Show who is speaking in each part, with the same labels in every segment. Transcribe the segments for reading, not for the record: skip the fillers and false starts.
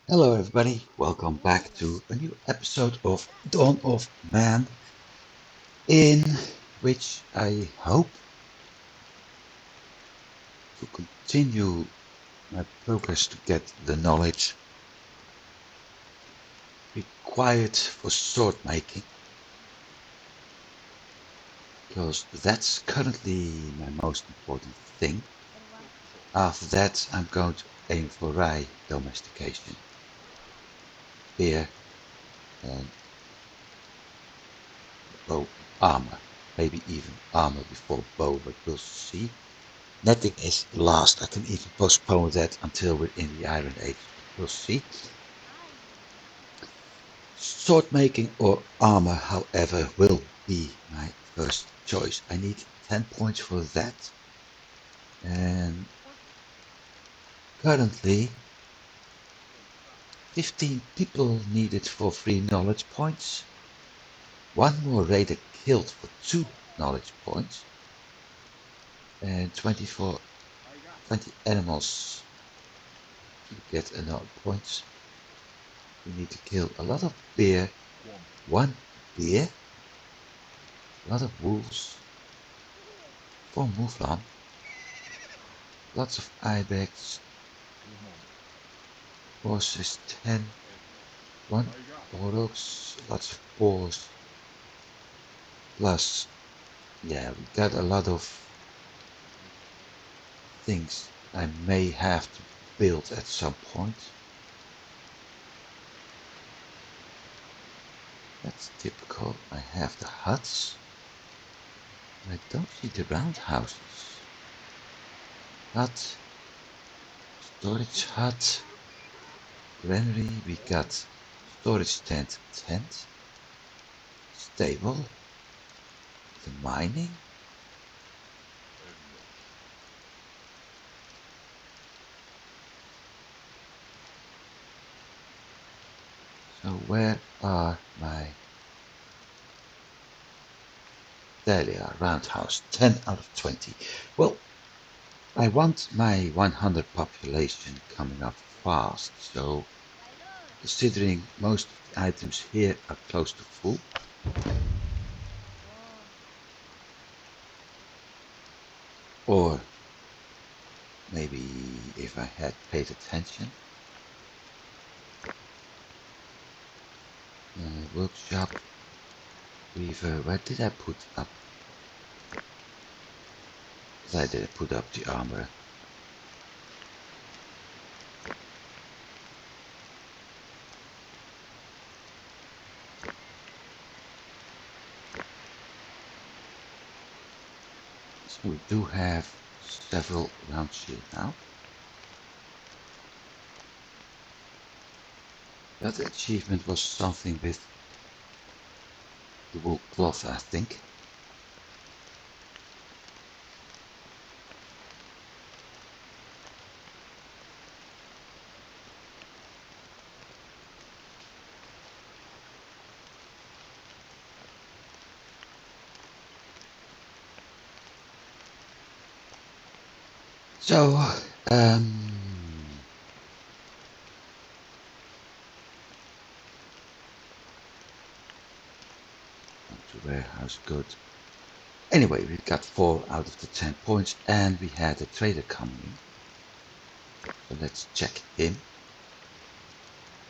Speaker 1: Hello, everybody. Welcome back to a new episode of Dawn of Man, in which I hope to continue my progress to get the knowledge required for sword making, because that's currently my most important thing. After that, I'm going to aim for Rai domestication, spear, and bow and armor. Maybe even armor before bow, but we'll see. Netting is last. I can even postpone that until we're in the Iron Age. We'll see. Sword making or armor, however, will be my first choice. I need 10 points for that. And currently, 15 people needed for 3 knowledge points. One more raider killed for 2 knowledge points. And 20 animals to get another points. We need to kill a lot of bear. 1 deer. A lot of wolves. 4 mouflon. Lots of ibex. Horses 10. 1 aurochs. Lots of boars. Plus, yeah, we got a lot of things I may have to build at some point. That's typical. I have the huts. I don't see the roundhouses. Hut. Storage hut. Granary. We got storage tent. Stable. The mining. So where are my... There they are, roundhouse, 10 out of 20. Well, I want my 100 population coming up fast, so considering most of the items here are close to full, or maybe if I had paid attention, workshop, weaver, where did I put up? I didn't put up the armor. So we do have several round shield now. That achievement was something with the wool cloth, I think. So, to warehouse good. Anyway, we got 4 out of the 10 points and we had a trader coming in. So let's check him.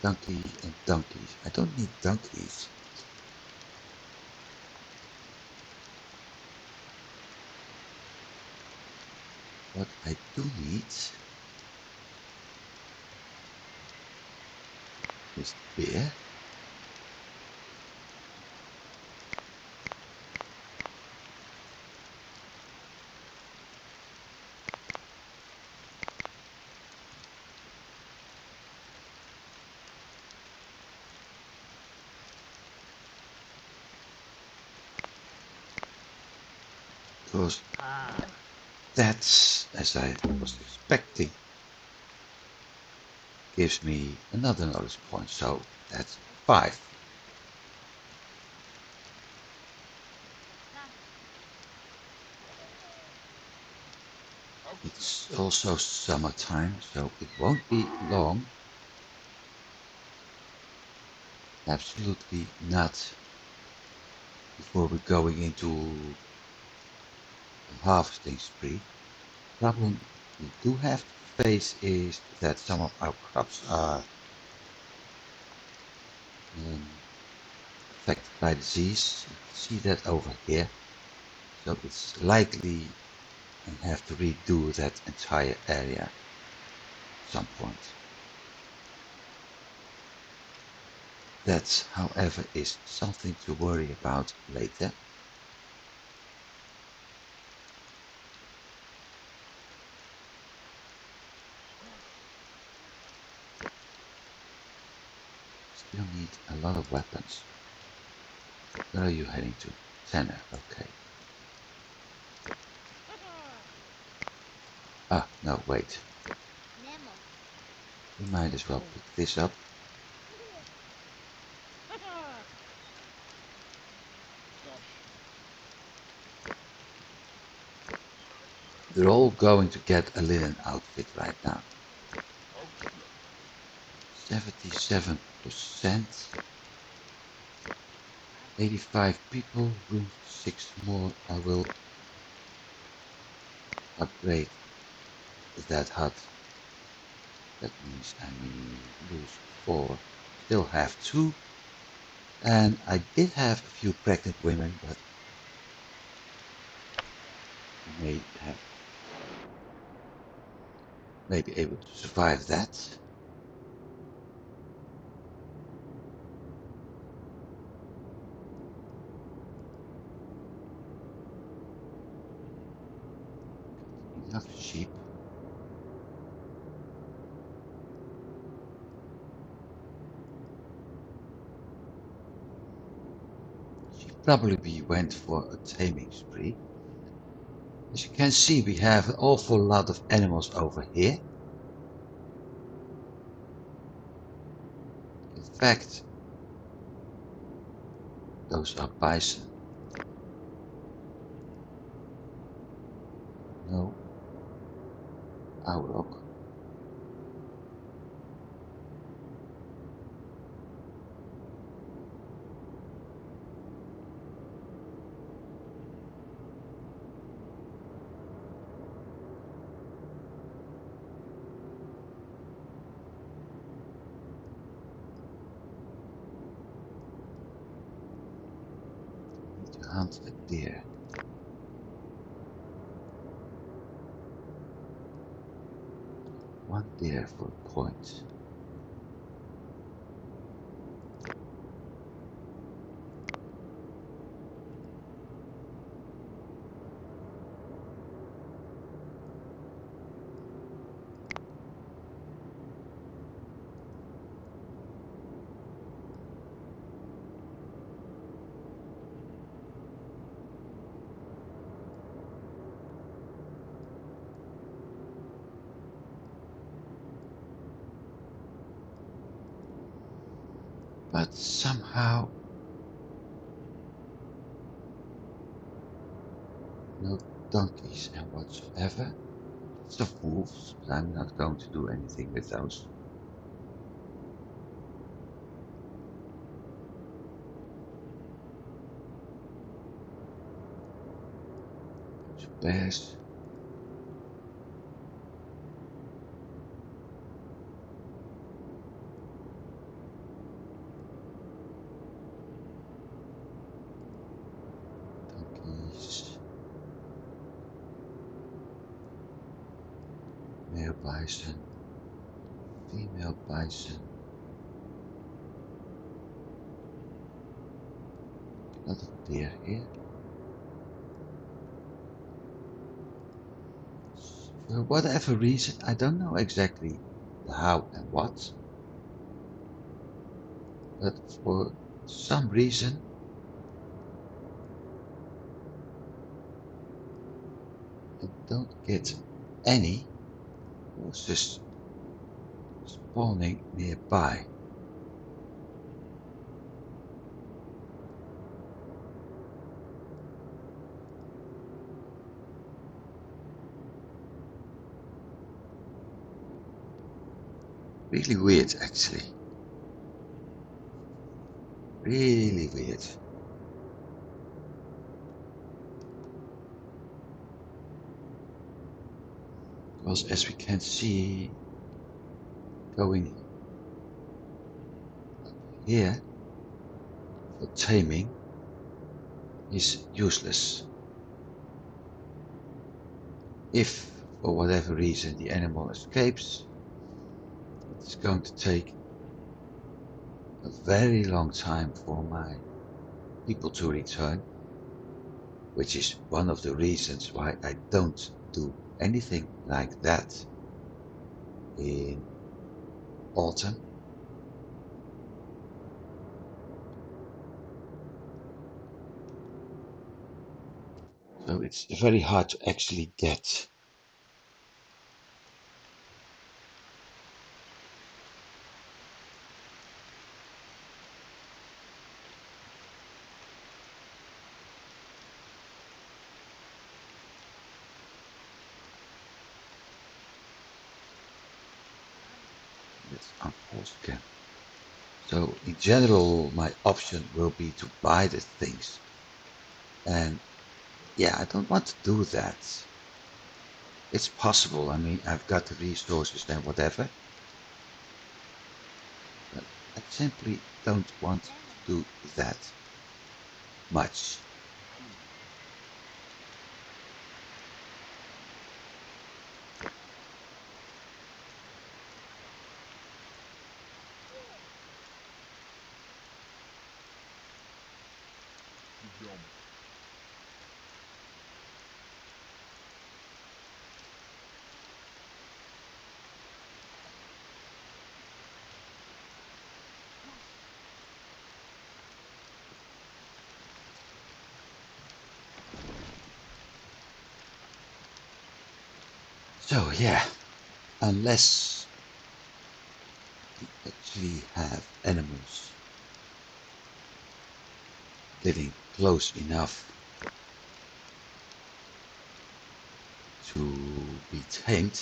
Speaker 1: Donkey and donkeys. I don't need donkeys. What I do need is beer. Because that's, as I was expecting, gives me another knowledge point. So that's 5. It's also summertime, so it won't be long Absolutely not. Before we're going into a harvesting spree, problem we do have to face is that some of our crops are affected by disease. You can see that over here. So it's likely I have to redo that entire area at some point. That, however, is something to worry about later. Still need a lot of weapons. Where are you heading to? Tanner, okay. Ah, no, wait. We might as well pick this up. They're all going to get a linen outfit right now. 77%. 85 people, room for 6 more. I will upgrade that hut. That means I may lose 4. Still have 2. And I did have a few pregnant women, but I may be able to survive that. Enough sheep. She probably went for a taming spree. As you can see, we have an awful lot of animals over here. In fact, those are bison. No, auroch. We need to hunt a deer. One deer for a point. But somehow no donkeys and whatsoever. Lots of wolves, but I'm not going to do anything with those. Bunch of bears. Donkeys. Male bison. Female bison. A lot of deer here. For whatever reason, I don't know exactly the how and what, but for some reason I don't get any horses spawning nearby. Really weird, actually. Really weird. Because as we can see, going here for taming is useless. If for whatever reason the animal escapes, it's going to take a very long time for my people to return, which is one of the reasons why I don't do anything like that in autumn. So it's very hard to actually get. Let's unpause again. So in general, my option will be to buy the things. And yeah, I don't want to do that. It's possible. I mean, I've got the resources and whatever. But I simply don't want to do that much. So yeah, unless we actually have animals living close enough to be tamed,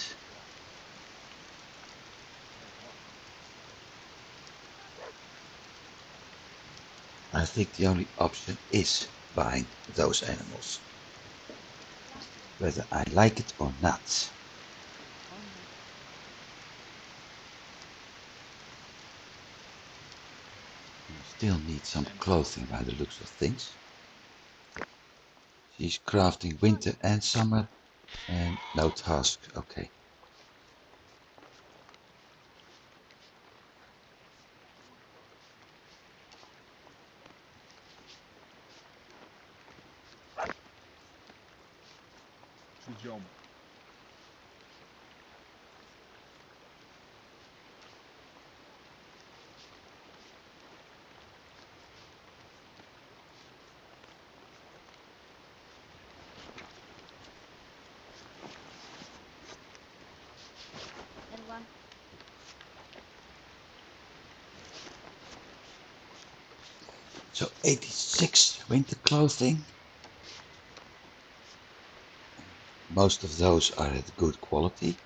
Speaker 1: I think the only option is buying those animals, whether I like it or not. We still need some clothing by the looks of things. She's crafting winter and summer and no task. Okay. So 86 winter clothing. Most of those are at good quality.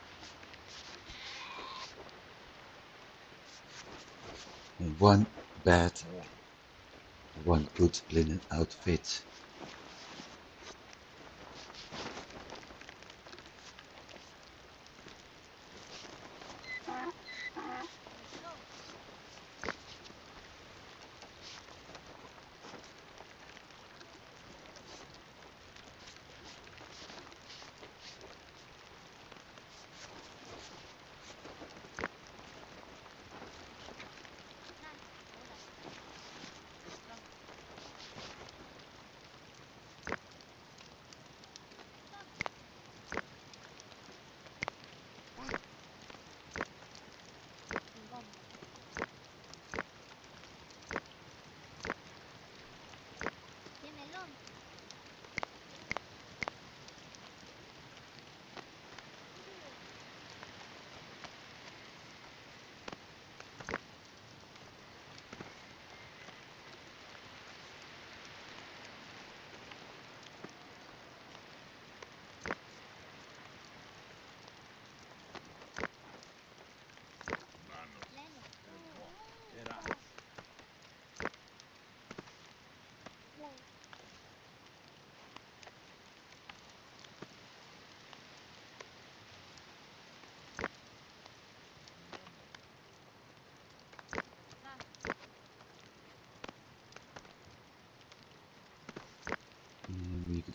Speaker 1: And one bad, one good linen outfit.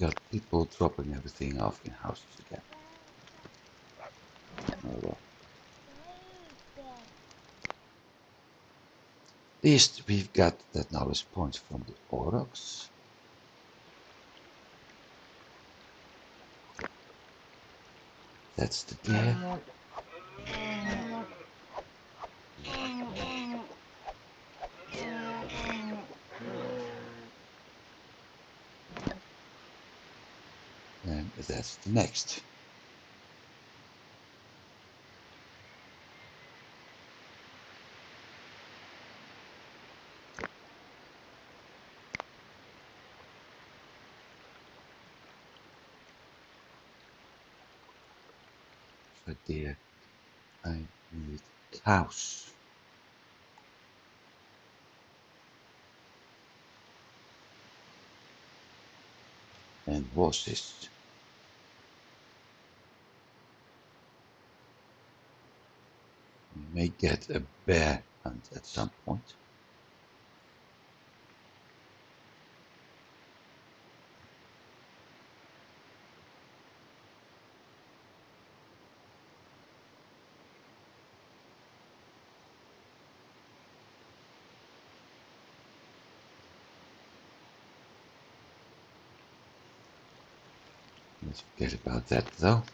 Speaker 1: got people dropping everything off in houses again. Oh well. At least we've got that knowledge point from the Aurochs. That's the bear. And that's the next. For deer, I need cows. And horses. We may get a bear hunt at some point. Let's forget about that though.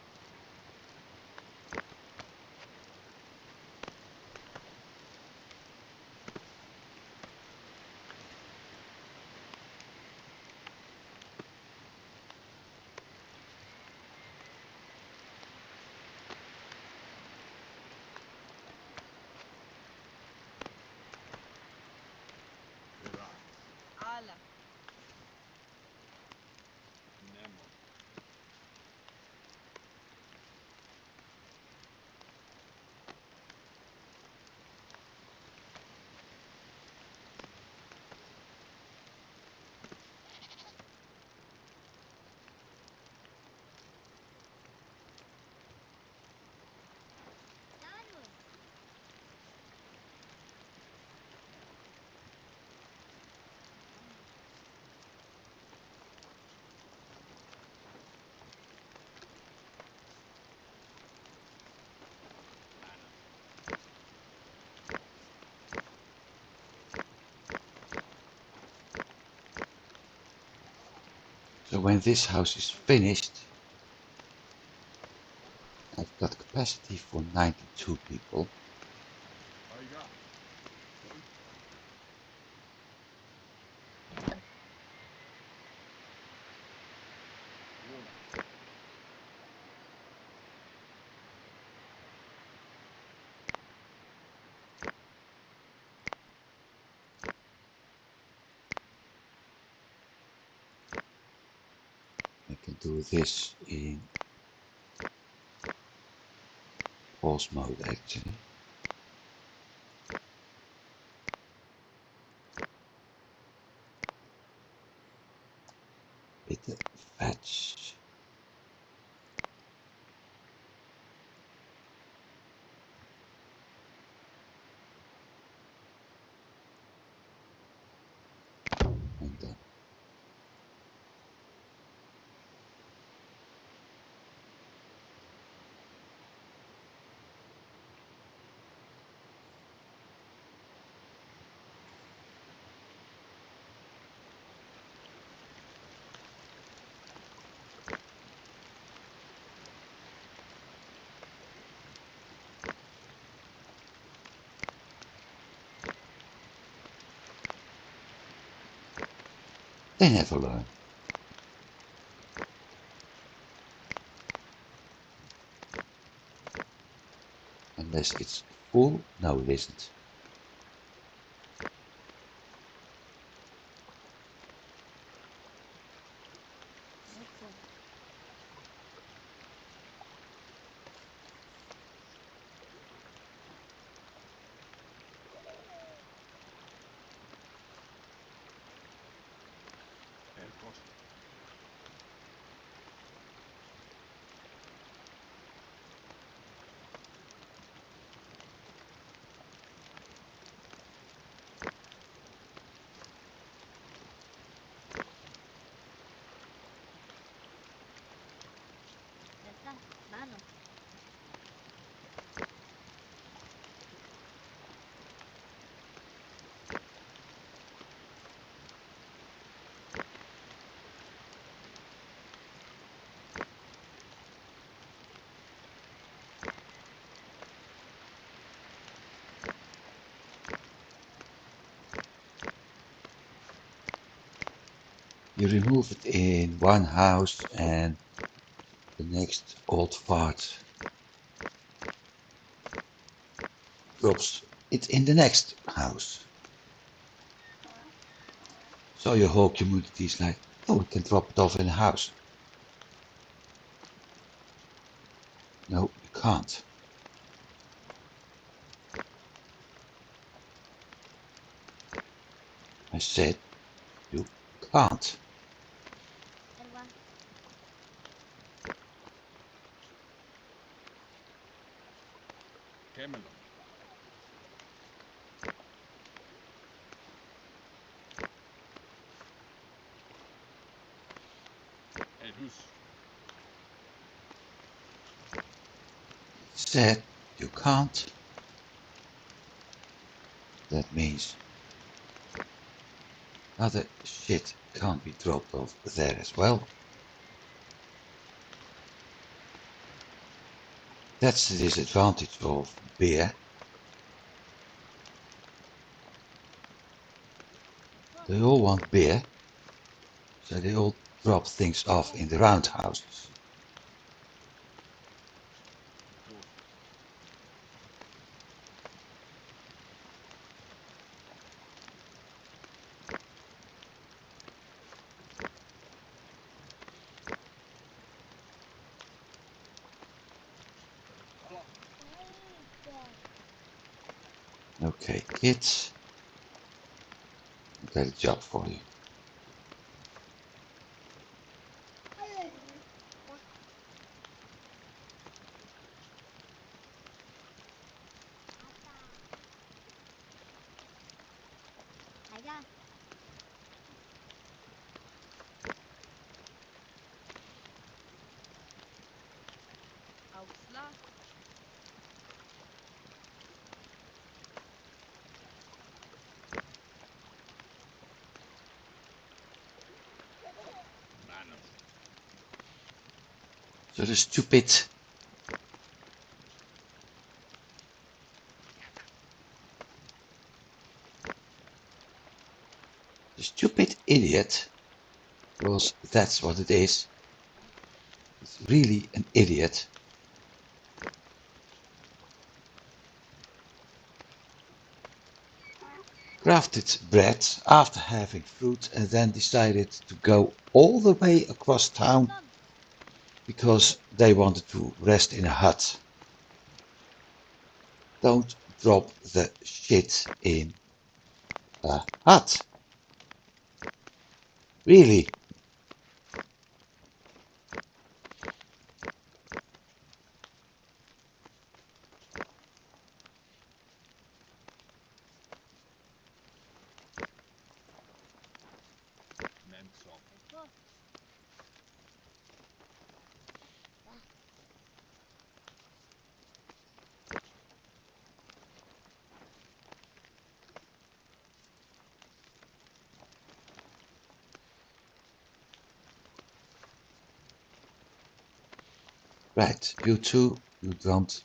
Speaker 1: So when this house is finished, I've got capacity for 92 people. I can do this in pause mode actually. With the fetch. And done. They never learn. Unless it's full, no it isn't. You remove it in one house and the next old fart drops it in the next house. So your whole community is like, oh, we can drop it off in a house. No, you can't. I said you can't.
Speaker 2: Camelon. Het hus.
Speaker 1: Said you can't. That means other shit can't be dropped off there as well. That's the disadvantage of beer. They all want beer, so they all drop things off in the roundhouses. Okay, kids, I've got a job for you.
Speaker 2: Manners.
Speaker 1: So the stupid idiot, because that's what it is. It's really an idiot. Crafted bread after having fruit and then decided to go all the way across town because they wanted to rest in a hut. Don't drop the shit in a hut. Really.
Speaker 2: Mensop.
Speaker 1: Right, you two, you dumped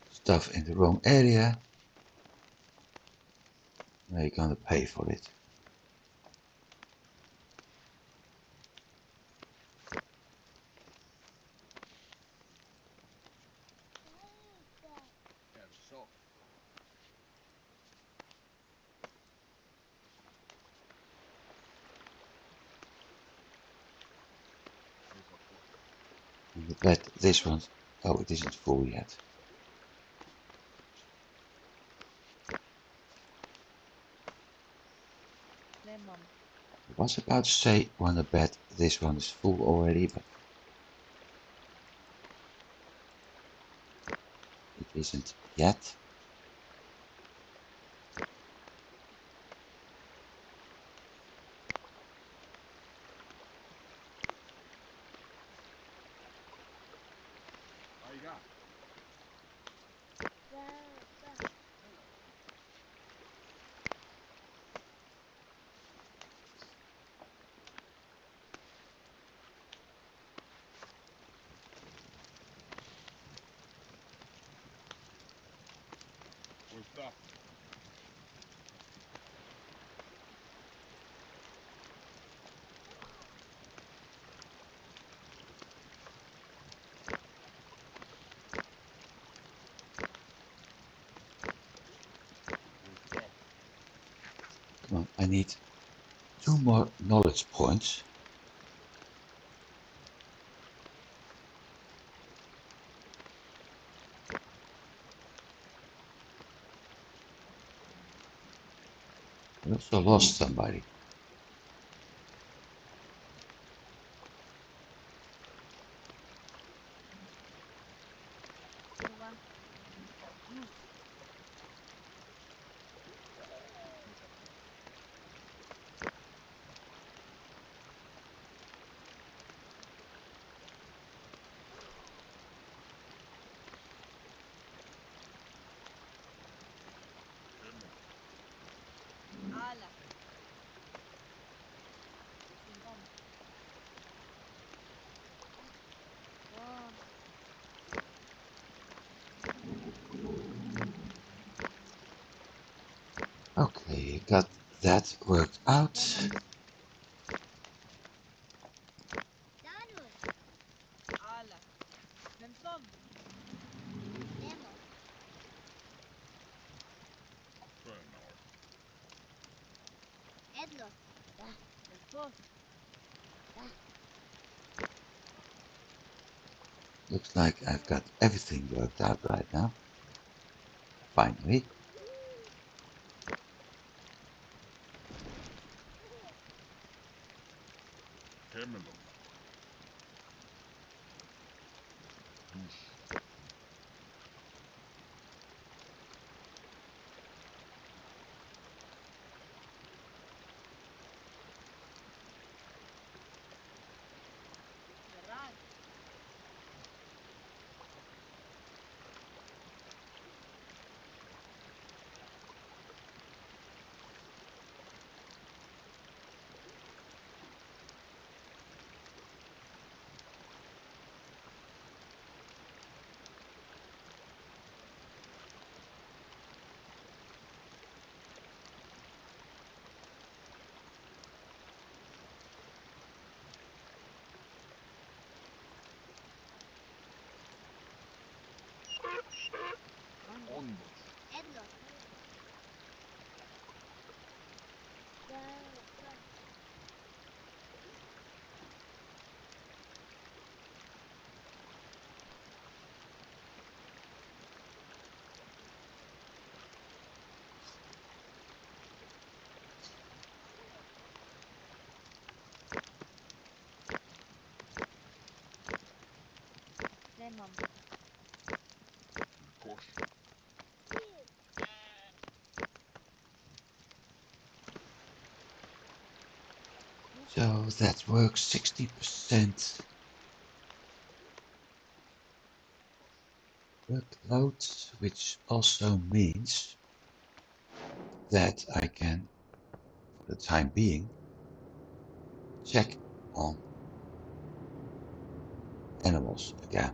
Speaker 1: stuff in the wrong area. Now you're gonna pay for it.
Speaker 2: Er så. Is op goed.
Speaker 1: And I bet this one, oh, it isn't full yet. I was about to say, wanna bet this one is full already, but it isn't yet.
Speaker 2: Aiga. What's dat?
Speaker 1: I need 2 more knowledge points. I also lost somebody.
Speaker 3: Hyvä. Just.
Speaker 2: Mikä?
Speaker 3: Älä. Siinä on. Wow.
Speaker 1: Okay, got that worked out.
Speaker 3: Älä. Vem som? Nemo.
Speaker 2: Skönar.
Speaker 3: Edlo. Vem som?
Speaker 1: Looks like I've got everything worked out right now. Finally.
Speaker 2: Hemelo. Hus.
Speaker 3: Verran.
Speaker 2: Onbos.
Speaker 3: Edlo. Lemon.
Speaker 2: Kors.
Speaker 1: So that works 60% workload, which also means that I can, for the time being, check on animals again.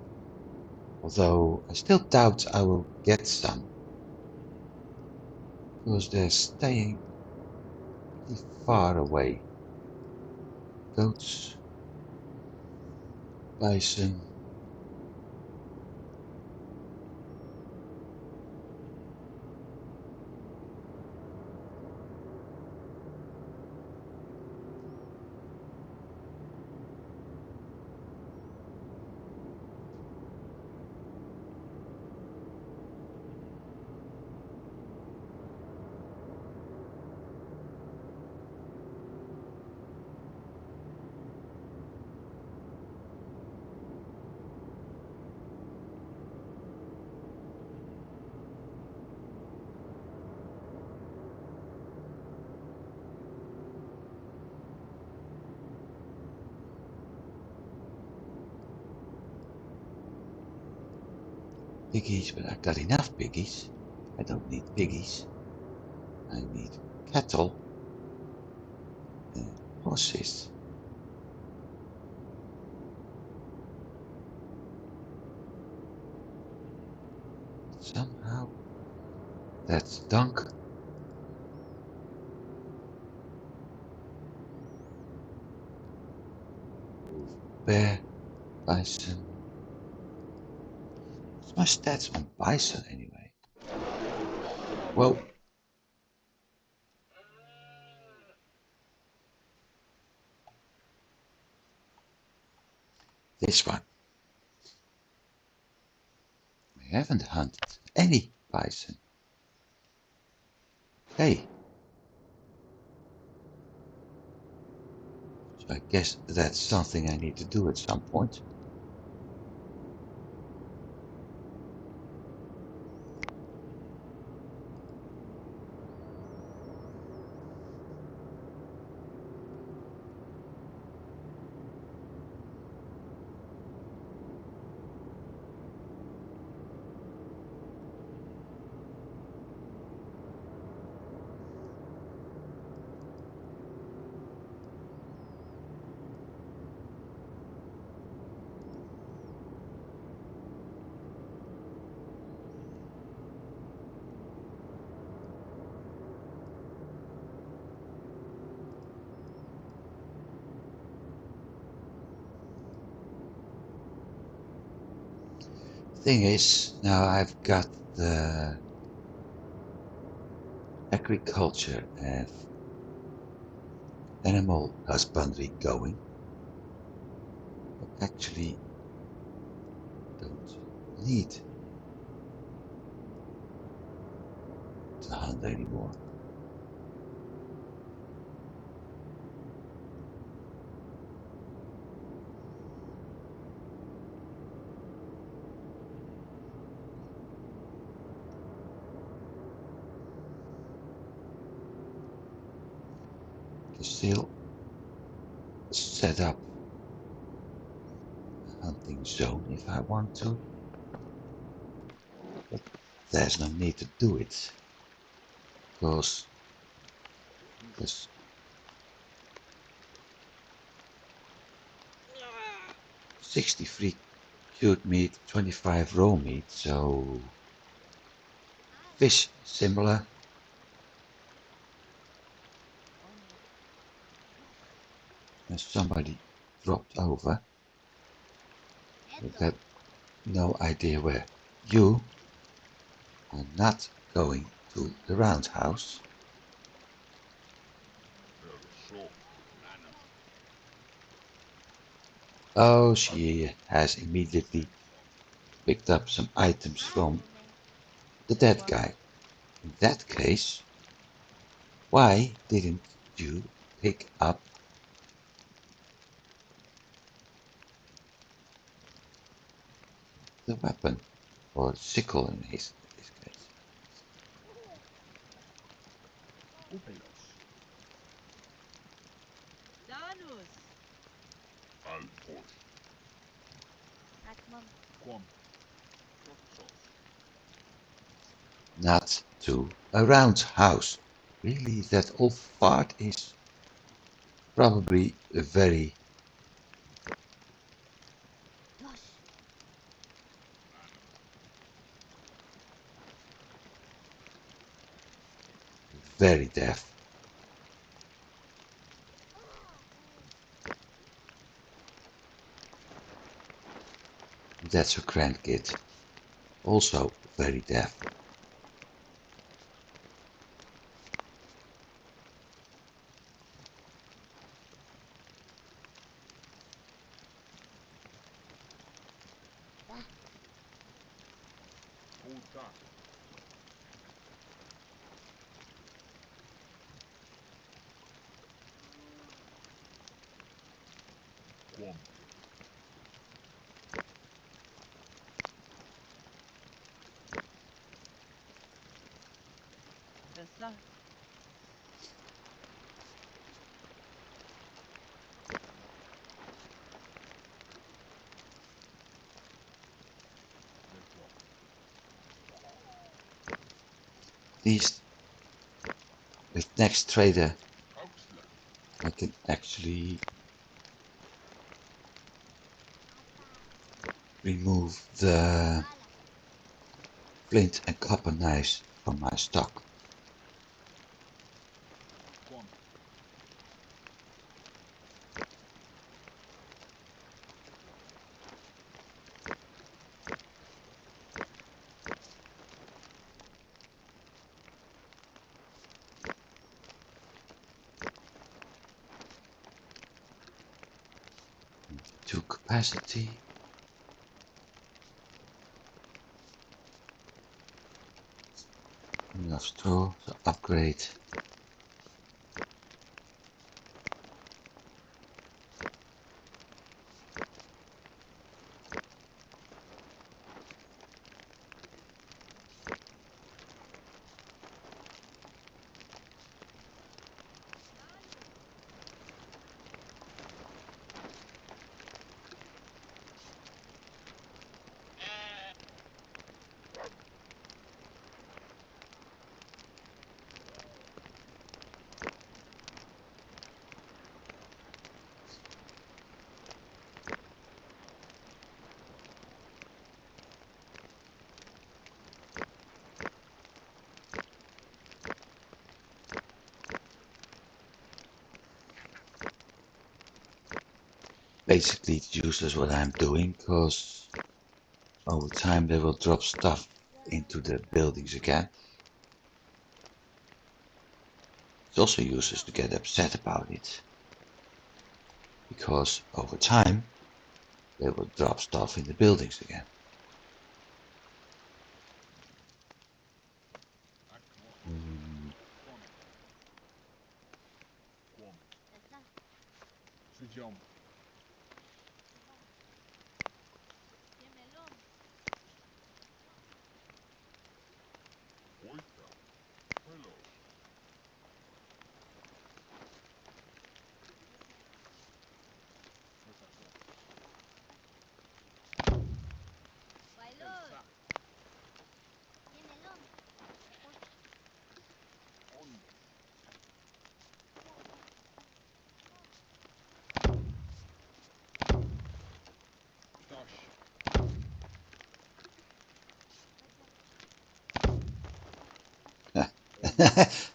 Speaker 1: Although I still doubt I will get some, because they're staying pretty far away. Goats, bison, piggies, but I've got enough piggies. I don't need piggies. I need cattle and horses. Somehow that's dunk. Move bear, bison. What's my stats on bison anyway? Whoa. This one. I haven't hunted any bison. Hey. So I guess that's something I need to do at some point. Thing is, now I've got the agriculture and animal husbandry going. I actually don't need to hunt anymore. Can still set up a hunting zone if I want to, but there's no need to do it because there's 63 cured meat, 25 raw meat, so fish similar. And somebody dropped over. I've got no idea where. You are not going to the roundhouse.
Speaker 2: There is so animal.
Speaker 1: Oh, she has immediately picked up some items from the dead guy. In that case, why didn't you pick up the weapon? Or sickle in his case.
Speaker 2: Upios.
Speaker 3: Danus.
Speaker 2: Alpos.
Speaker 3: Atman.
Speaker 2: Quam. Proxos.
Speaker 1: Not to a roundhouse. Really, that old fart is probably a very,
Speaker 3: Dosh.
Speaker 1: very deaf. That's her grandkid. Also very deaf.
Speaker 2: Puta. Quam.
Speaker 3: Dessa.
Speaker 2: Letro.
Speaker 1: These, with next trader,
Speaker 2: Oxla.
Speaker 1: I can actually remove the flint and copper knives from my stock.
Speaker 2: Quam.
Speaker 1: Took capacity. Enough straw, so upgrade. Basically it's useless what I'm doing, because over time they will drop stuff into the buildings again. It's also useless to get upset about it, because over time they will drop stuff in the buildings again.
Speaker 2: Quom. Sujam. Oita. Hello.
Speaker 3: Bailor.
Speaker 2: On. Dash.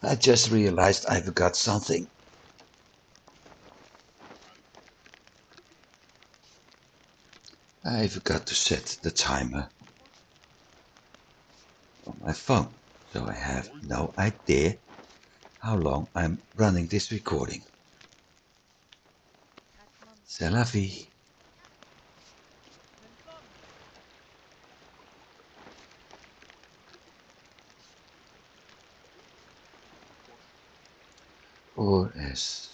Speaker 1: I just realized I forgot something. I forgot to set the timer on my phone, so I have no idea how long I'm running this recording. C'est la vie. Or as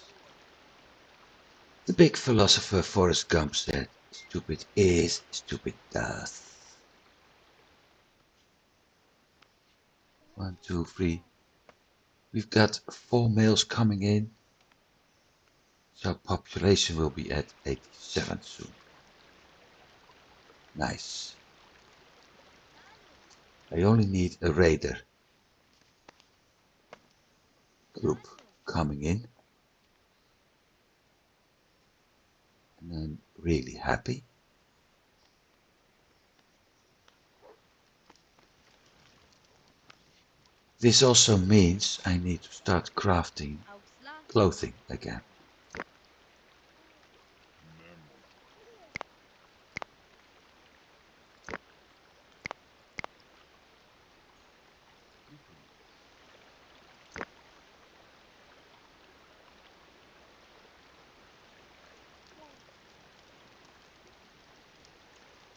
Speaker 1: the big philosopher Forrest Gump said, stupid is, stupid does. 1, 2, 3. We've got 4 males coming in, so population will be at 87 soon. Nice. I only need a raider group coming in, and I'm really happy. This also means I need to start crafting clothing again.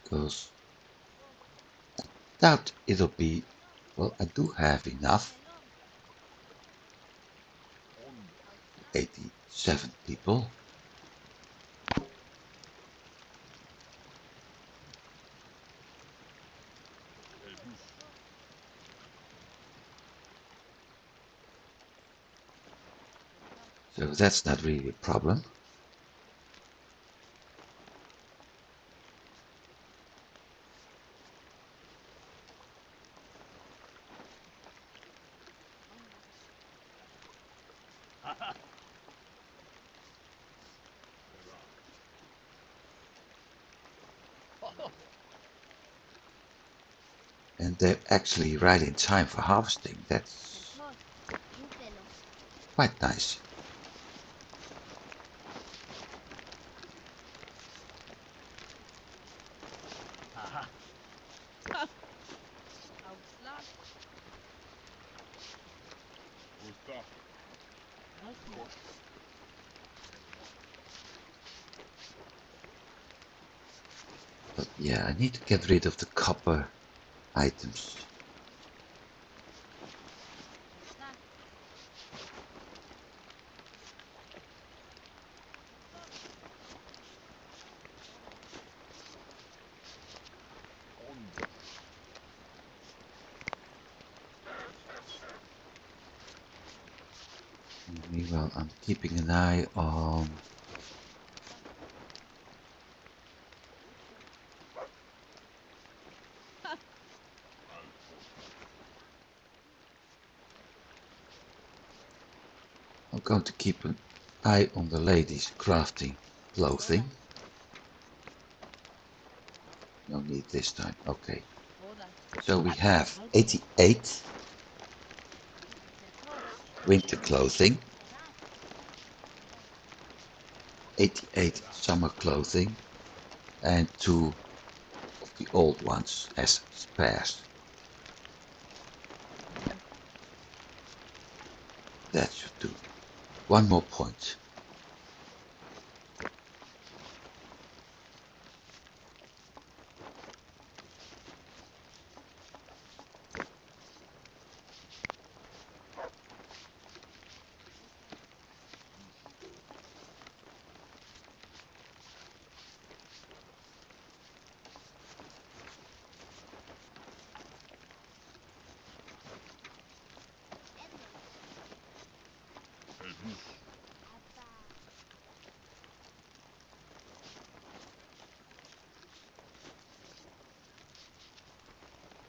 Speaker 1: Because I doubt it'll be, well, I do have enough. 87 people. So that's not really a problem. And they're actually right in time for harvesting. That's quite nice.
Speaker 2: Gustav.
Speaker 1: But yeah, I need to get rid of the copper items.
Speaker 3: Da.
Speaker 2: On.
Speaker 1: Meanwhile, I'm keeping an eye on I'm going to keep an eye on the ladies crafting clothing. No need this time. Okay.
Speaker 3: Oder.
Speaker 1: So we have 88 winter clothing, 88 summer clothing, and 2 of the old ones as spares. That should do. One more point.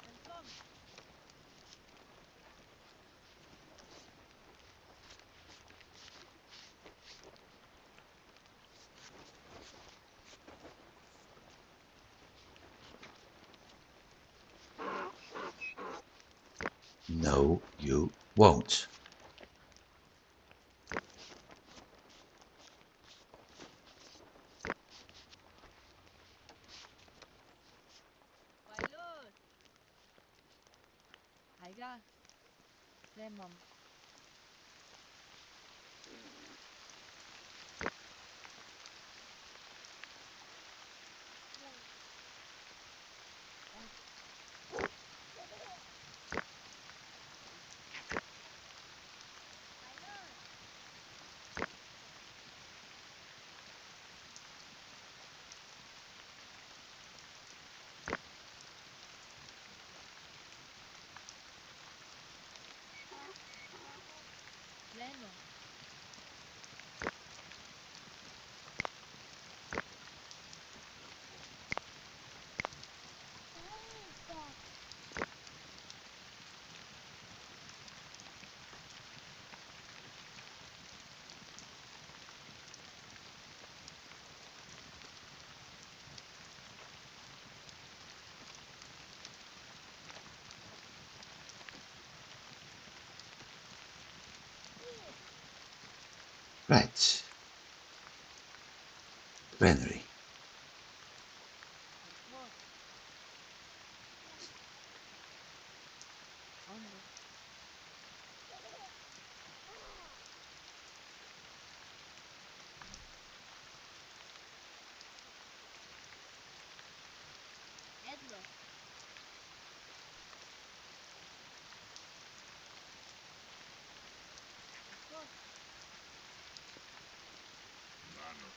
Speaker 2: El bus.
Speaker 1: No, you won't.
Speaker 3: Vai los. Aiga. Lemon. Lemon.
Speaker 1: Right. Granary.
Speaker 3: What? Under. Edlo. What?
Speaker 2: Nano.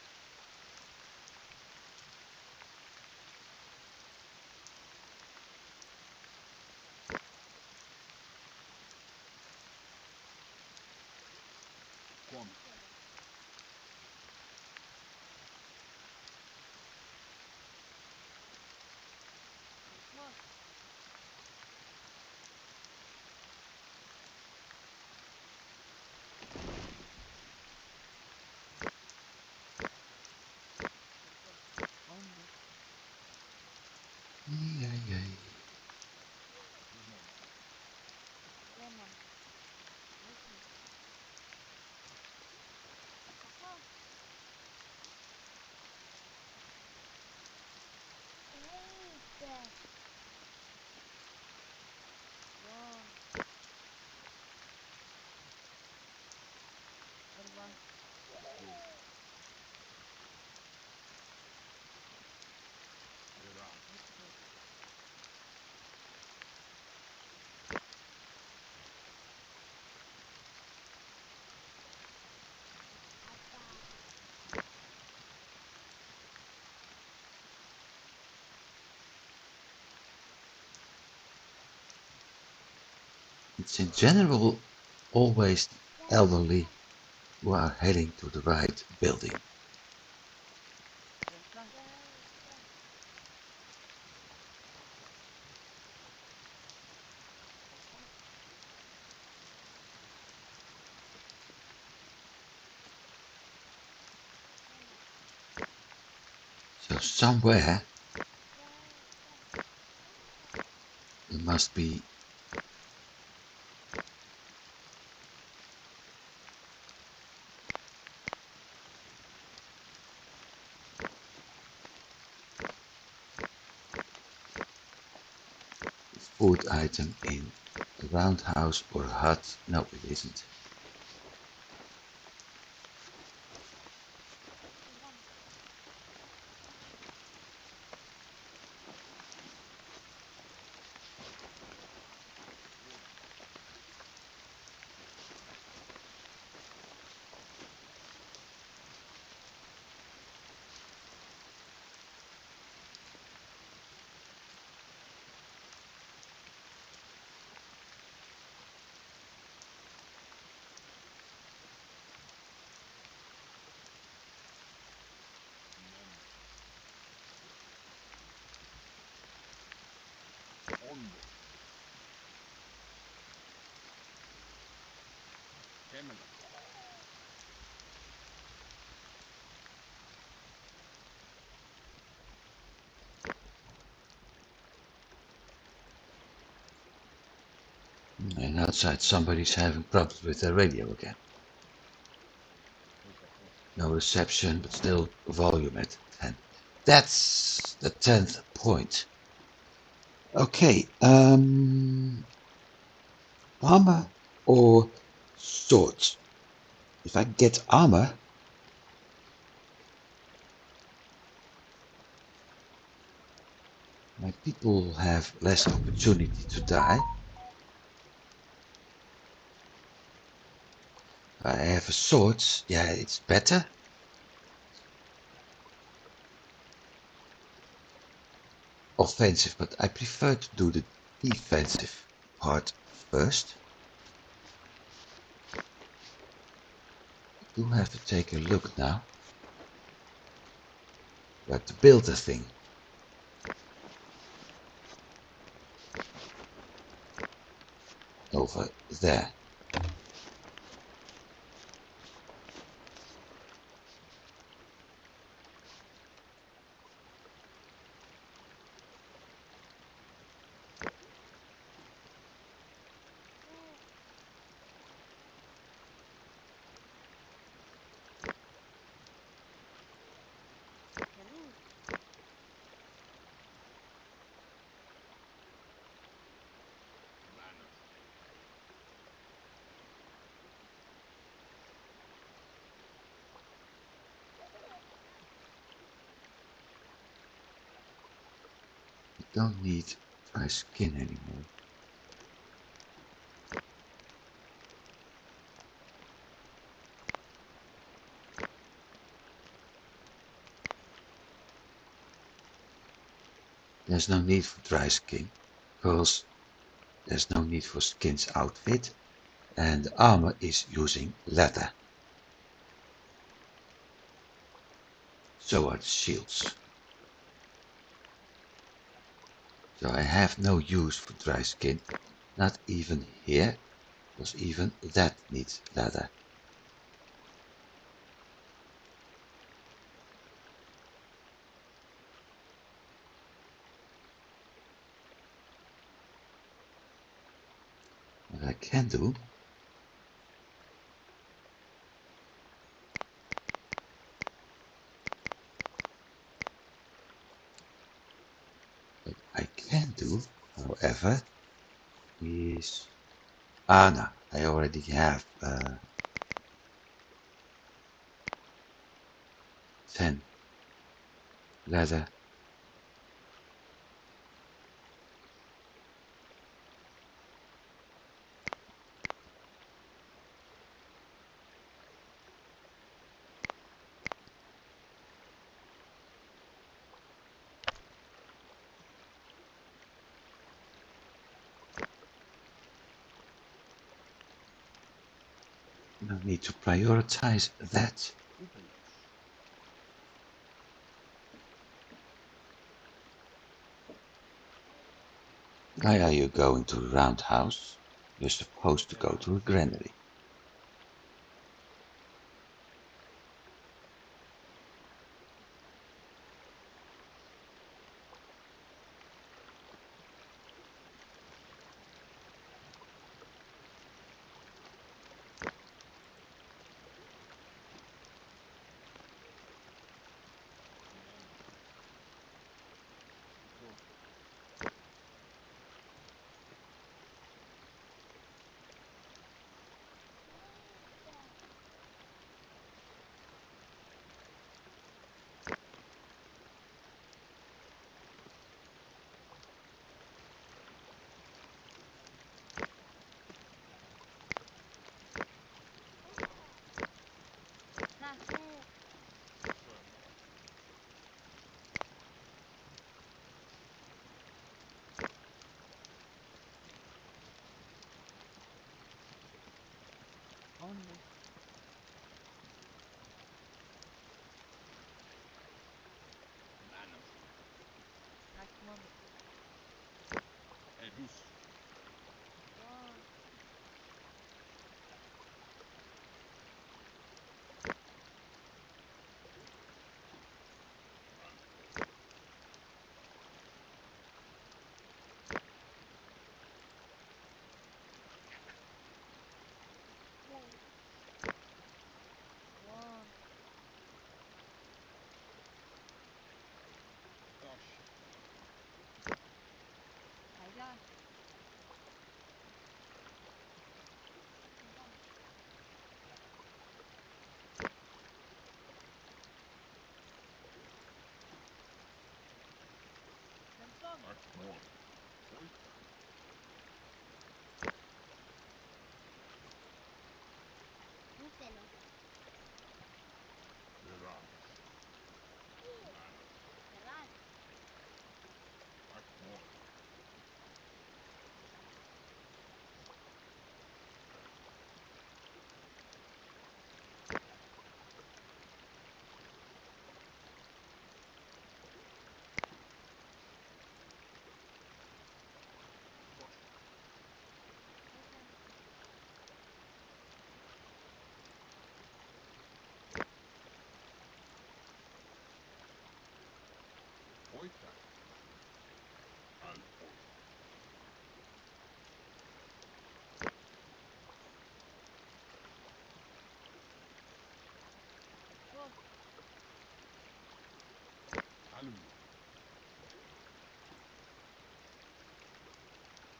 Speaker 1: It's in general always the elderly who are heading to the right building.
Speaker 3: Yes,
Speaker 1: So somewhere there must be a food item in a roundhouse or a hut. No, it isn't.
Speaker 2: On. Camera.
Speaker 1: And outside somebody's having problems with their radio again. No reception, but still volume at 10. That's the 10th point. Okay, armor or swords? If I get armor, my people have less opportunity to die. I have a sword, yeah, it's better. Offensive, but I prefer to do the defensive part first. I do have to take a look now. Where to build the thing. Over there. I don't need dry skin anymore. There's no need for dry skin, because there's no need for skin's outfit, and the armor is using leather. So are the shields. So I have no use for dry skin, not even here, because even that needs leather. What I can do, however, is no, I already have 10 leather. No need to prioritize that.
Speaker 2: Upelos.
Speaker 1: Why are you going to a roundhouse? You're supposed to go to a granary.
Speaker 2: Go.
Speaker 3: Nah,
Speaker 2: Sir.
Speaker 3: only.
Speaker 2: Manos.
Speaker 3: Akmon.
Speaker 2: Edus.
Speaker 3: Wow. Wow.
Speaker 2: Dash.
Speaker 3: Hayda. Samson.
Speaker 2: Akmon. Oita.
Speaker 3: Búfalo.
Speaker 2: Verage. Manos.
Speaker 3: Cerrar.
Speaker 2: Akmon. Gosh.
Speaker 3: Zaten.
Speaker 2: Oita. Alpoi.
Speaker 3: Gol.
Speaker 2: Alu.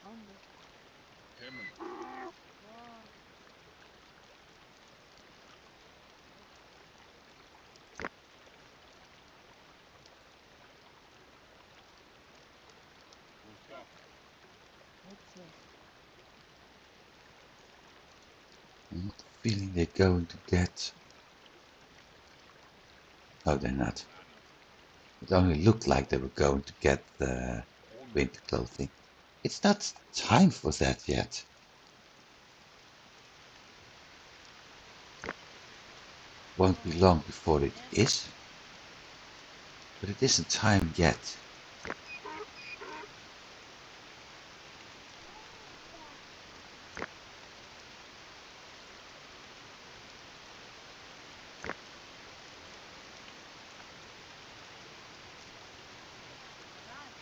Speaker 3: Only.
Speaker 2: Hemelo.
Speaker 3: Wow.
Speaker 2: Gustaf.
Speaker 3: Muchos.
Speaker 1: I'm not feeling they're going to get. No, they're not.
Speaker 2: Manos.
Speaker 1: It only looked like they were going to get the
Speaker 2: Onda.
Speaker 1: winter clothing. It's not time for that yet. Won't be long before it is, but it isn't time yet.
Speaker 3: Cerrar.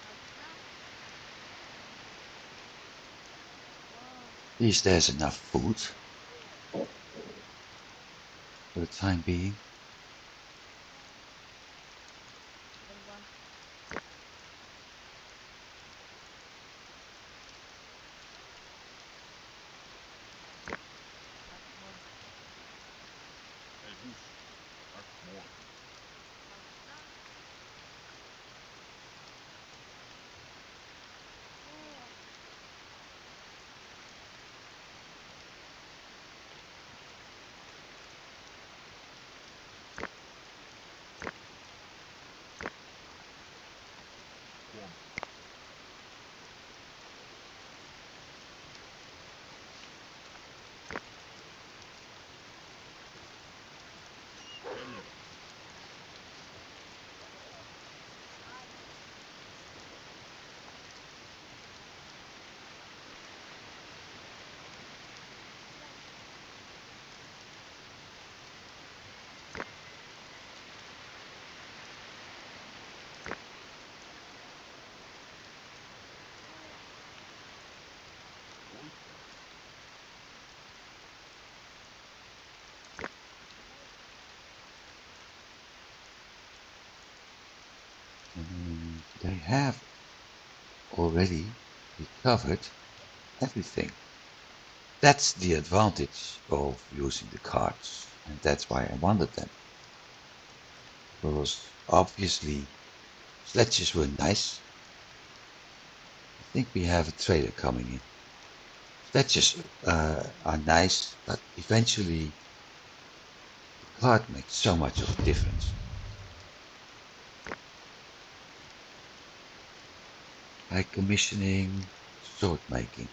Speaker 3: Altta. Wow.
Speaker 1: At least there's enough food for the time being.
Speaker 3: Elva. Akmon.
Speaker 2: Edus. Akmon.
Speaker 3: Altta. Wow.
Speaker 1: have already recovered everything. That's the advantage of using the cards, and that's why I wanted them. Because obviously sledges were nice. I think we have a trader coming in. Sledges are nice, but eventually the card makes so much of a difference. High commissioning, sword making.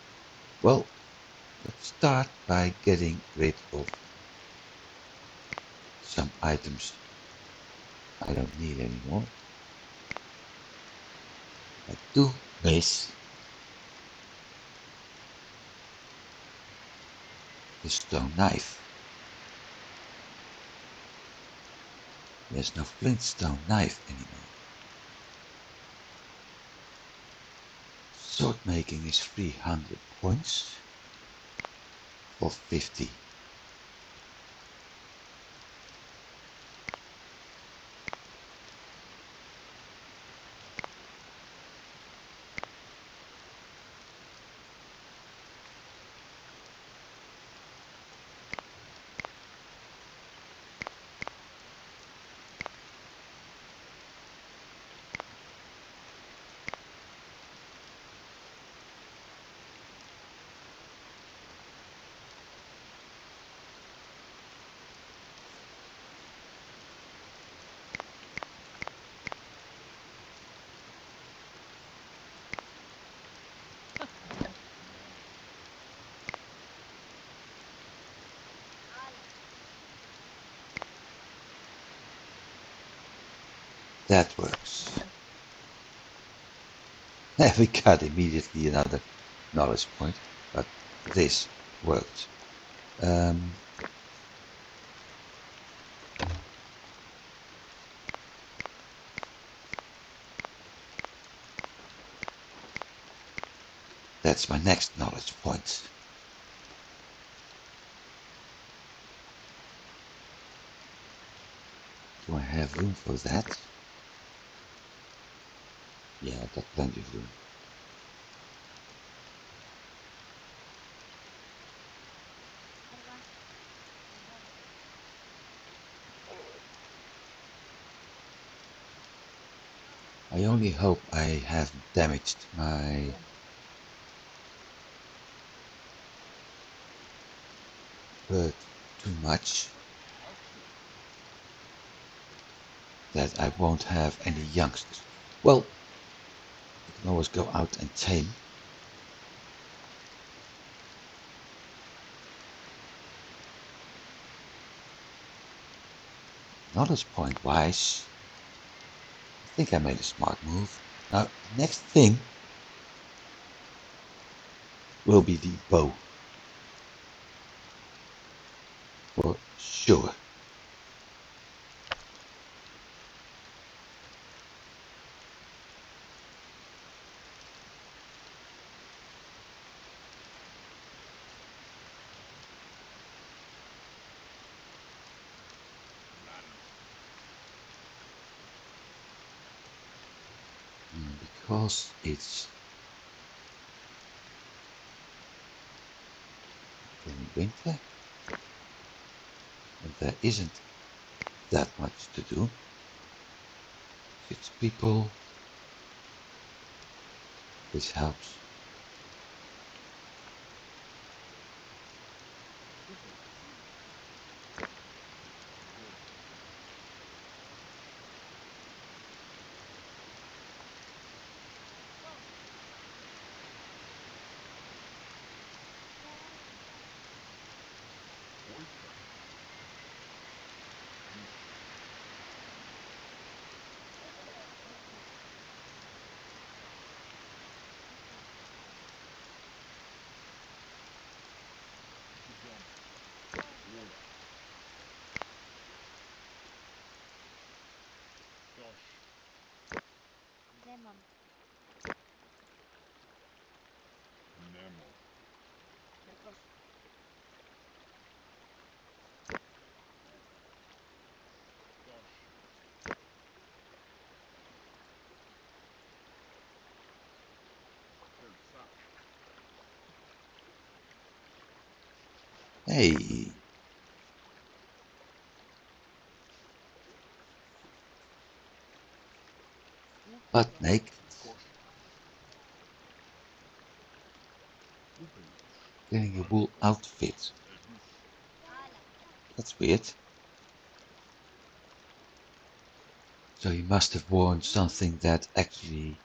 Speaker 1: Well, let's start by getting rid of some items I don't need anymore. I do miss the stone knife. There's no flintstone knife anymore. Sword making is 300 points for 50. That works. We got immediately another knowledge point, but this worked. That's my next knowledge point. Do I have room for that? Yeah, I got plenty of room. I only hope I haven't damaged my bird too much, that I won't have any youngsters. Well, you can always go out and tame. Knowledge point wise, I think I made a smart move. Now, the next thing will be the bow. For sure. Because it's in winter and there isn't that much to do. 6 people, this helps.
Speaker 3: Demon.
Speaker 2: Nemo.
Speaker 3: Perkos.
Speaker 1: Hey, butt naked.
Speaker 2: Kost. Hoepelus.
Speaker 1: Wearing a wool outfit.
Speaker 2: Edus.
Speaker 1: That's weird. So you must have worn something that actually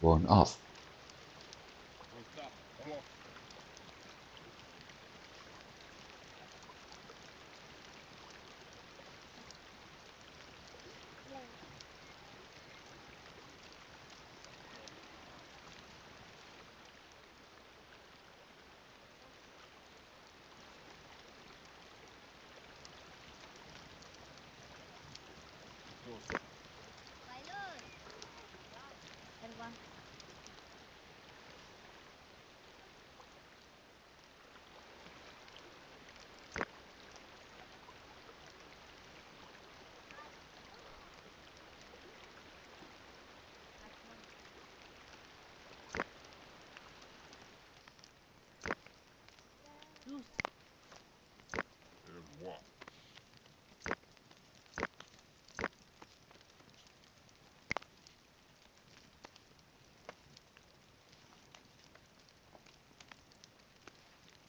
Speaker 1: worn off.
Speaker 2: What's up? Cloth. Dos.
Speaker 3: Erva. Luz.
Speaker 2: Roi.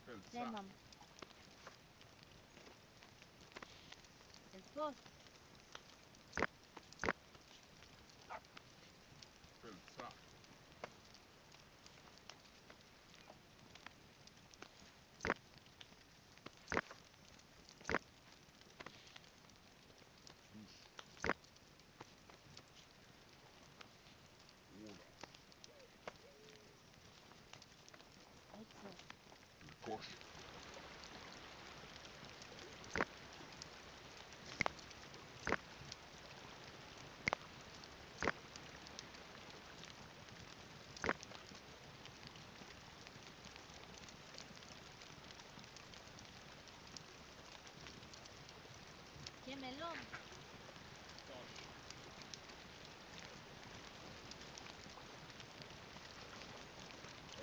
Speaker 2: Pelsa.
Speaker 3: Demam. Esbos.
Speaker 2: Pelsa. Dus. Ola.
Speaker 3: Etze.
Speaker 2: Kost.
Speaker 3: Kemelom.
Speaker 2: Tas.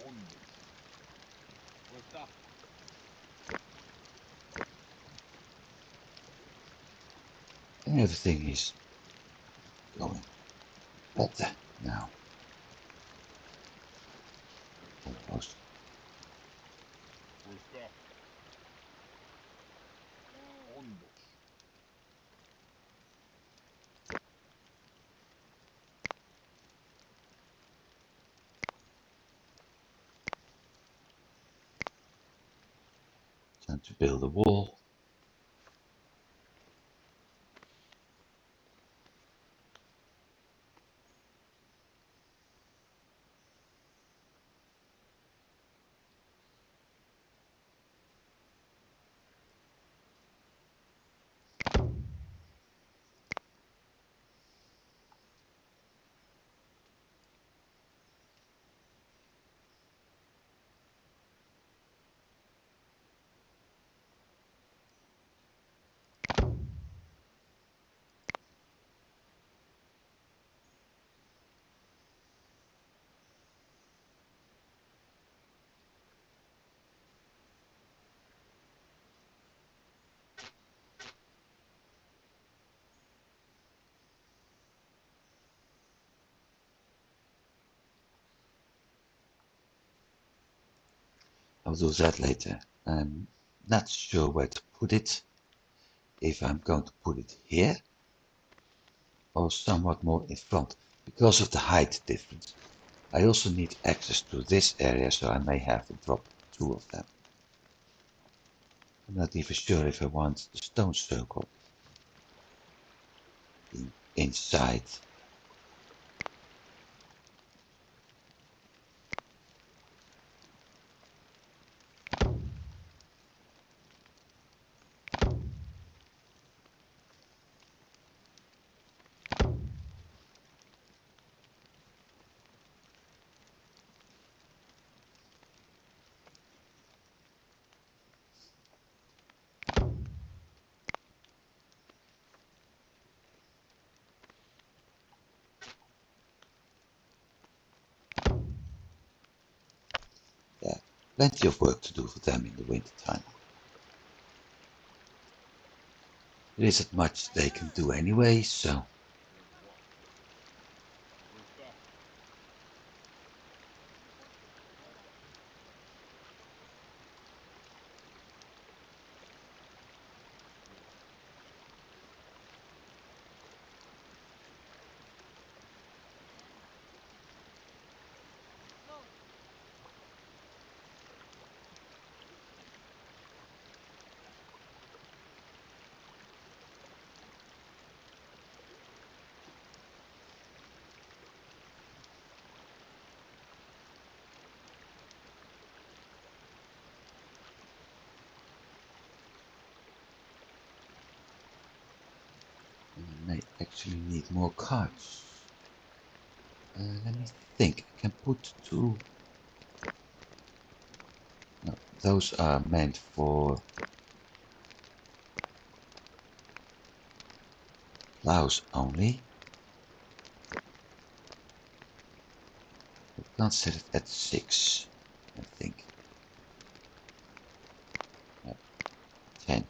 Speaker 2: Ondus. What's up?
Speaker 1: And everything is going better now. Almost.
Speaker 2: What's up? Ondus.
Speaker 1: Time to build a wall. I'll do that later. I'm not sure where to put it. If I'm going to put it here or somewhat more in front because of the height difference. I also need access to this area, so I may have to drop two of them. I'm not even sure if I want the stone circle being inside. Yeah, plenty of work to do for them in the winter time. There isn't much they can do anyway, so
Speaker 2: There's what? Where's that?
Speaker 3: Go.
Speaker 1: I may actually need more cards. Let me think. I can put two. No, those are meant for plows only. I can't set it at 6, I think. 10.2,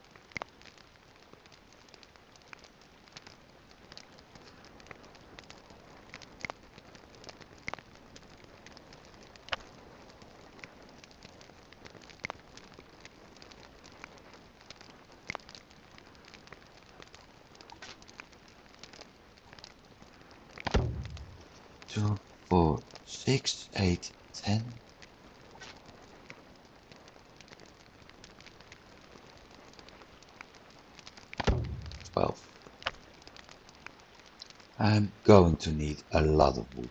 Speaker 1: 4, 6, 8, 10. 12. I'm going to need a lot of wood.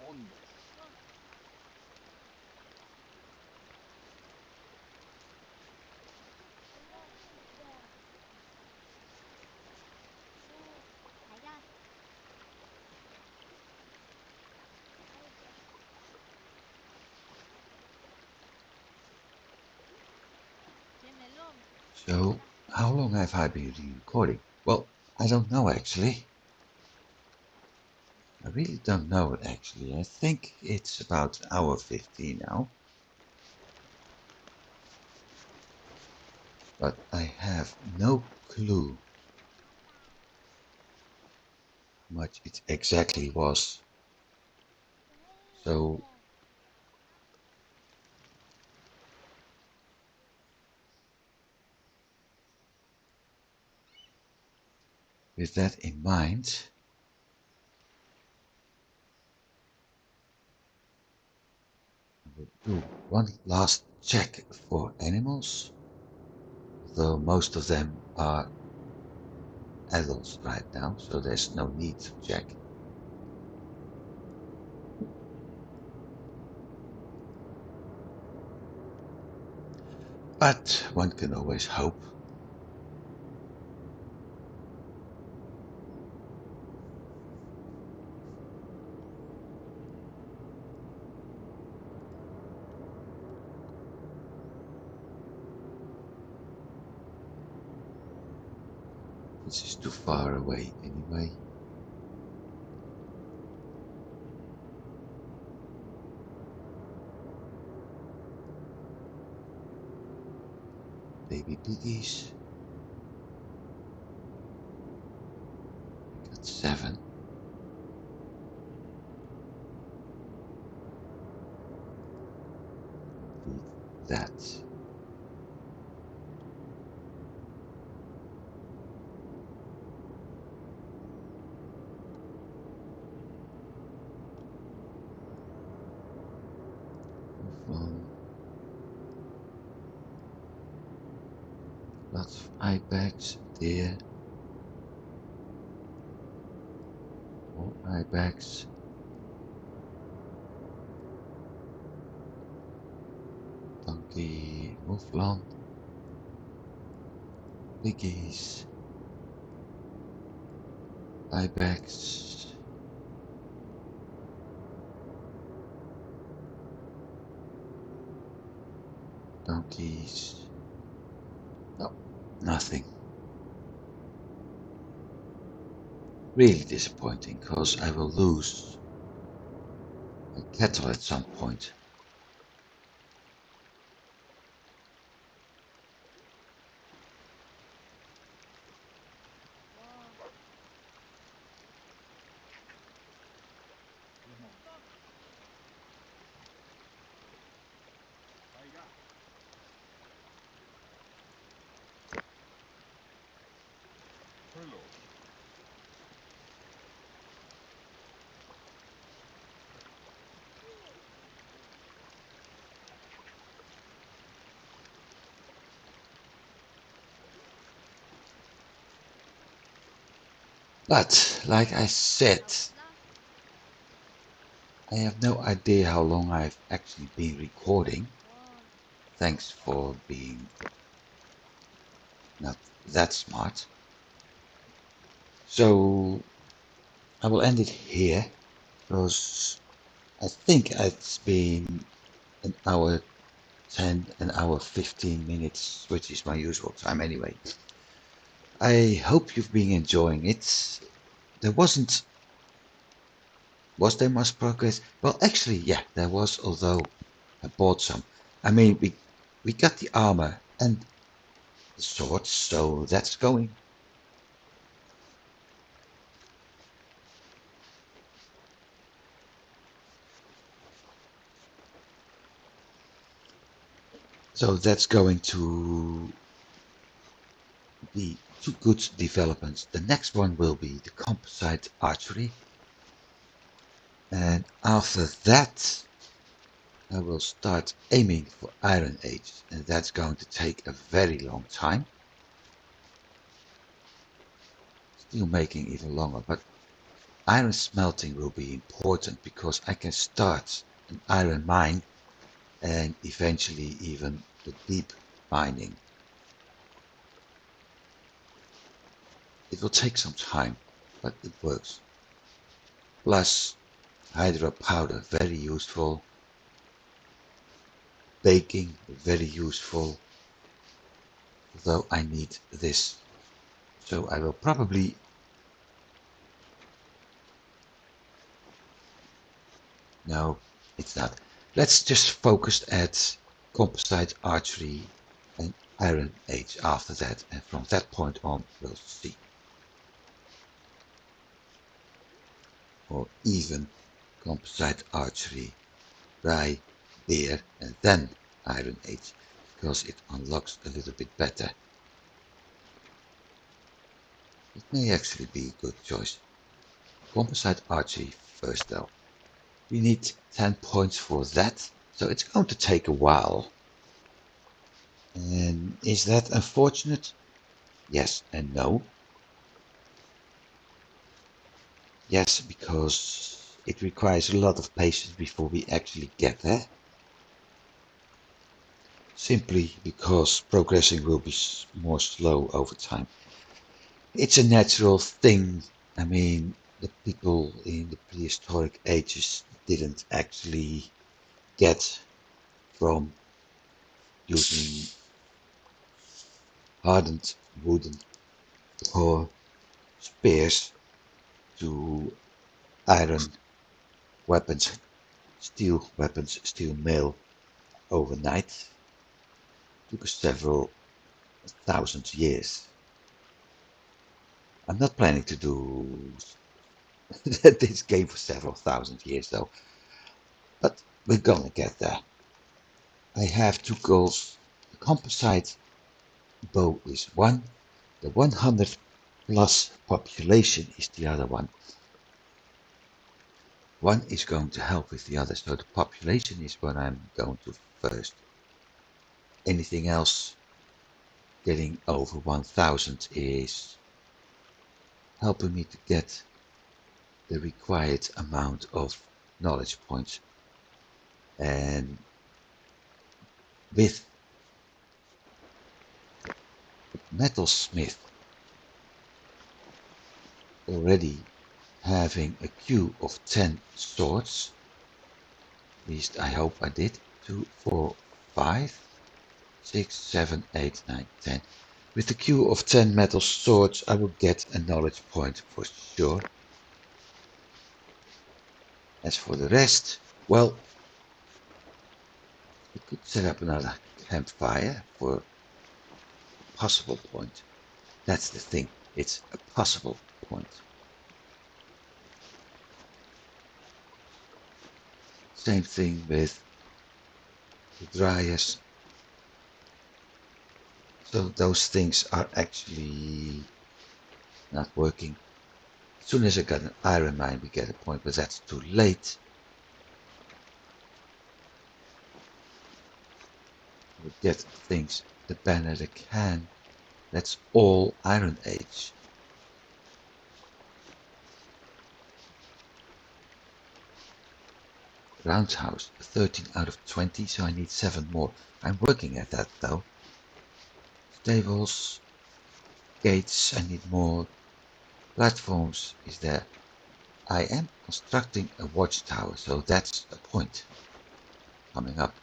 Speaker 2: Hondo.
Speaker 3: Allá. Gemelón.
Speaker 1: So, how long have I been recording? Well, I don't know actually. I really don't know it actually. I think it's about hour 15 now. But I have no clue how much it exactly was. So, with that in mind, I will do one last check for animals, though most of them are adults right now, so there's no need to check. But one can always hope. This is too far away anyway. Baby piggies. I got 7. Need that. Move on. Lots of eye bags, deer. More eye bags. Donkey, mouflon. Piggies. Eye bags. Donkeys. No, nothing. Really disappointing, because I will lose my cattle at some point.
Speaker 3: Wow.
Speaker 2: Come on.
Speaker 3: Stop.
Speaker 2: Tiger. Hello.
Speaker 1: But, like I said,
Speaker 3: Tapos na.
Speaker 1: I have no idea how long I've actually been recording.
Speaker 3: Wow.
Speaker 1: Thanks for being not that smart. So, I will end it here, because I think it's been an hour 10, an hour 15 minutes, which is my usual time anyway. I hope you've been enjoying it. There wasn't, was there much progress? Well, actually, yeah, there was, although I bought some. I mean, we got the armor and the swords, so that's going. So that's going to be two good developments. The next one will be the composite archery. And after that, I will start aiming for Iron Age, and that's going to take a very long time. Steel making even longer, but iron smelting will be important because I can start an iron mine and eventually even the deep mining. It will take some time, but it works. Plus, hydro powder, very useful. Baking, very useful. Although I need this. So I will probably... No, it's not. Let's just focus at composite archery and Iron Age after that. And from that point on, we'll see. Or even composite archery, rye, beer, and then Iron Age, because it unlocks a little bit better. It may actually be a good choice. Composite archery first though. We need 10 points for that, so it's going to take a while. And is that unfortunate? Yes and no. Yes, because it requires a lot of patience before we actually get there. Simply because progressing will be more slow over time. It's a natural thing. I mean, the people in the prehistoric ages didn't actually get from using hardened wooden or spears to iron weapons, steel mail overnight. It took several thousand years. I'm not planning to do this game for several thousand years though, but we're gonna get there. I have two goals. The composite bow is one, the 100 plus population is the other one. One is going to help with the other, so the population is what I'm going to first. Anything else getting over 1000 is helping me to get the required amount of knowledge points. And with Metalsmith already having a queue of 10 swords, at least I hope I did, 2, 4, 5. 6, 7, 8, 9, 10. With the queue of 10 metal swords, I will get a knowledge point for sure. As for the rest, well, we could set up another campfire for a possible point. That's the thing, it's a possible point. Same thing with the dryers. So those things are actually not working. As soon as I got an iron mine, we get a point, but that's too late. We get things the banner they can. That's all Iron Age. Roundhouse, 13 out of 20, so I need 7 more. I'm working at that though. Stables, gates, I need more. Platforms is there. I am constructing a watchtower, so that's a point coming up.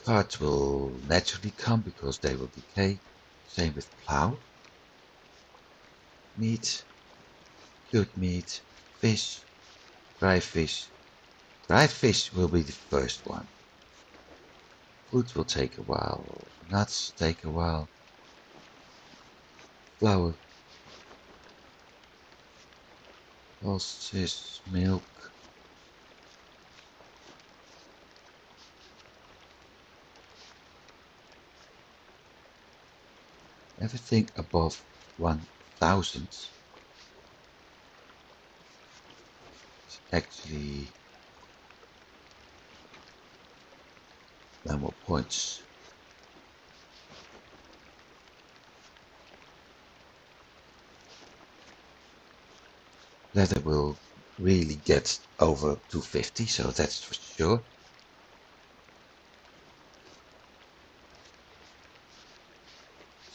Speaker 1: Cards will naturally come because they will decay. Same with plow. Meat, cured meat, fish, dry fish. Dry fish will be the first one. Food will take a while. Nuts take a while. Flour. Pulses, milk. Everything above 1000 is actually no more points. Leather will really get over 250, so that's for sure.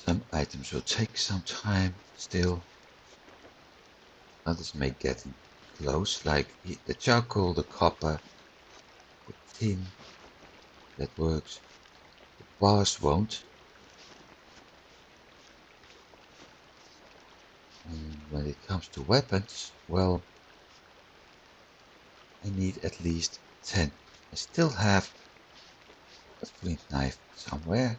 Speaker 1: Some items will take some time still. Others may get close, like the charcoal, the copper, the tin. That works. The bars won't. And when it comes to weapons, well, I need at least 10. I still have a flint knife somewhere.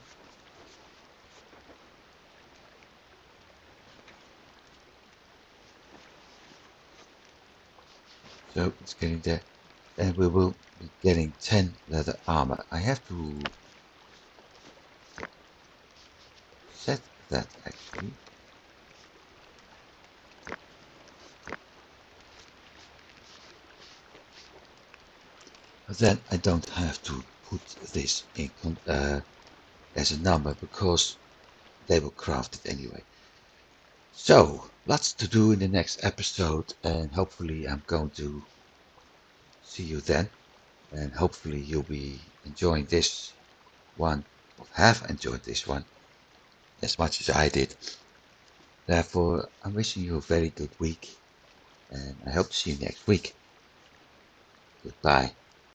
Speaker 1: So it's getting there. And we will be getting 10 leather armor. I have to set that actually. But then I don't have to put this in as a number because they will craft it anyway. So, lots to do in the next episode, and hopefully I'm going to see you then. And hopefully you'll be enjoying this one, or have enjoyed this one, as much as I did. Therefore, I'm wishing you a very good week, and I hope to see you next week. Goodbye.